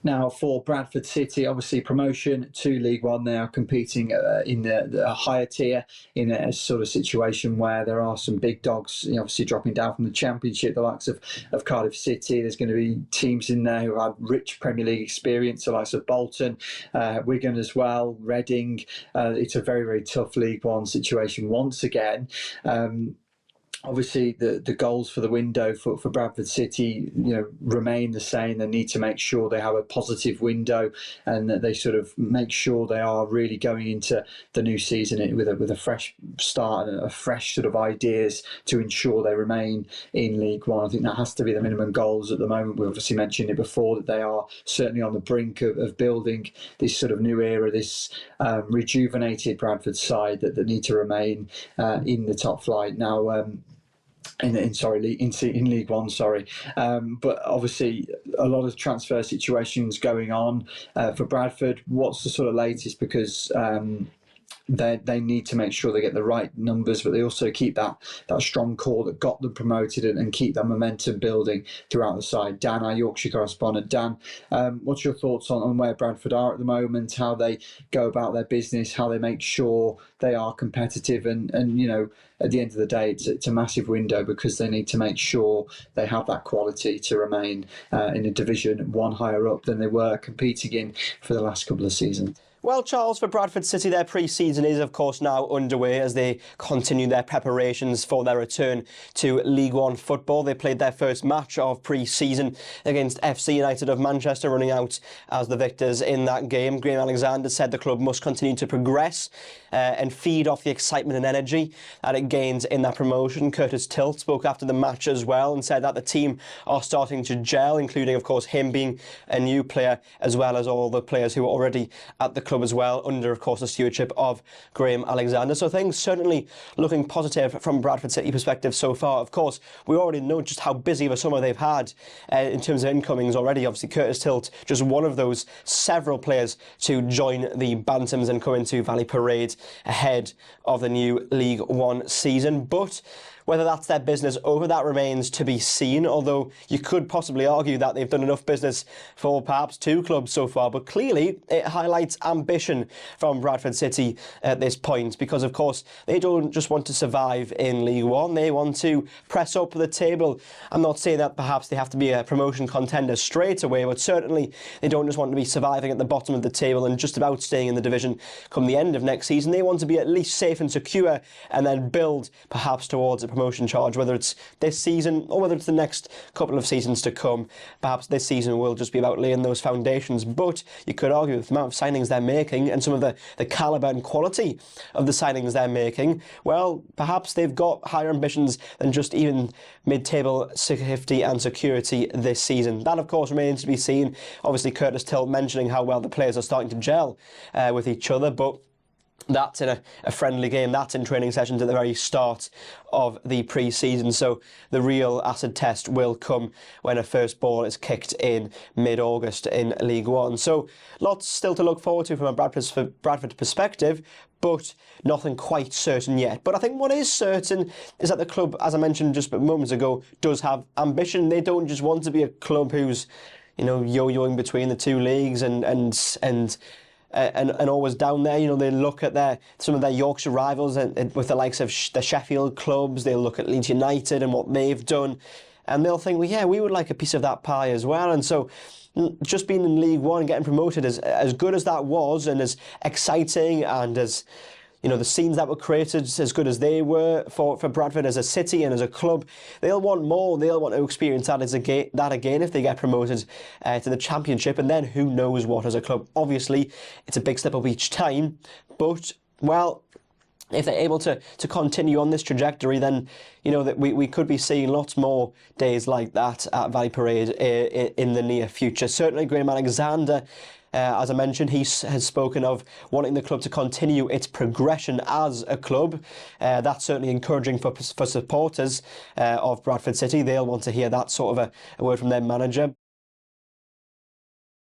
Now, for Bradford City, obviously promotion to League One, they are competing in the higher tier in a sort of situation where there are some big dogs, obviously dropping down from the Championship, the likes of Cardiff City. There's going to be teams in there who have rich Premier League experience, the likes of Bolton, Wigan as well, Reading. It's a very, very tough League One situation once again. Obviously, the goals for the window for Bradford City, remain the same. They need to make sure they have a positive window and that they sort of make sure they are really going into the new season with a fresh start and a fresh sort of ideas to ensure they remain in League One. I think that has to be the minimum goals at the moment. We obviously mentioned it before that they are certainly on the brink of building this sort of new era, this rejuvenated Bradford side that need to remain in the top flight now. In League One, but obviously a lot of transfer situations going on for Bradford. What's the sort of latest? Because they need to make sure they get the right numbers, but they also keep that strong core that got them promoted and keep that momentum building throughout the side. Dan, our Yorkshire correspondent. Dan, what's your thoughts on where Bradford are at the moment, how they go about their business, how they make sure they are competitive, and at the end of the day, it's a massive window because they need to make sure they have that quality to remain in a division one higher up than they were competing in for the last couple of seasons. Well, Charles, for Bradford City, their pre-season is, of course, now underway as they continue their preparations for their return to League One football. They played their first match of pre-season against FC United of Manchester, running out as the victors in that game. Graham Alexander said the club must continue to progress and feed off the excitement and energy that it gains in that promotion. Curtis Tilt spoke after the match as well and said that the team are starting to gel, including, of course, him being a new player, as well as all the players who are already at the club as well, under, of course, the stewardship of Graham Alexander. So things certainly looking positive from Bradford City perspective so far. Of course, we already know just how busy of a summer they've had in terms of incomings already. Obviously, Curtis Tilt, just one of those several players to join the Bantams and come into Valley Parade ahead of the new League One season. But whether that's their business over, that remains to be seen, although you could possibly argue that they've done enough business for perhaps two clubs so far. But clearly, it highlights ambition from Bradford City at this point, because, of course, they don't just want to survive in League One. They want to press up the table. I'm not saying that perhaps they have to be a promotion contender straight away, but certainly they don't just want to be surviving at the bottom of the table and just about staying in the division come the end of next season. They want to be at least safe and secure and then build perhaps towards a promotion charge, whether it's this season or whether it's the next couple of seasons to come. Perhaps this season will just be about laying those foundations, but you could argue with the amount of signings they're making and some of the calibre and quality of the signings they're making, well, perhaps they've got higher ambitions than just even mid-table safety and security this season. That, of course, remains to be seen. Obviously, Curtis Tilt mentioning how well the players are starting to gel with each other, but that's in a friendly game. That's in training sessions at the very start of the pre-season. So the real acid test will come when a first ball is kicked in mid-August in League One. So lots still to look forward to from a Bradford perspective, but nothing quite certain yet. But I think what is certain is that the club, as I mentioned just moments ago, does have ambition. They don't just want to be a club who's, yo-yoing between the two leagues and always down there. They look at some of their Yorkshire rivals and with the likes of the Sheffield clubs. They'll look at Leeds United and what they've done, and they'll think, well, yeah, we would like a piece of that pie as well. And so just being in League One and getting promoted, as good as that was and as exciting and as the scenes that were created, as good as they were for Bradford as a city and as a club, they'll want more. They'll want to experience that again if they get promoted to the Championship, and then who knows what as a club. Obviously, it's a big step up each time, but, well, if they're able to continue on this trajectory, then that we could be seeing lots more days like that at Valley Parade in the near future. Certainly, Graham Alexander, as I mentioned, he has spoken of wanting the club to continue its progression as a club. That's certainly encouraging for supporters of Bradford City. They'll want to hear that sort of a word from their manager.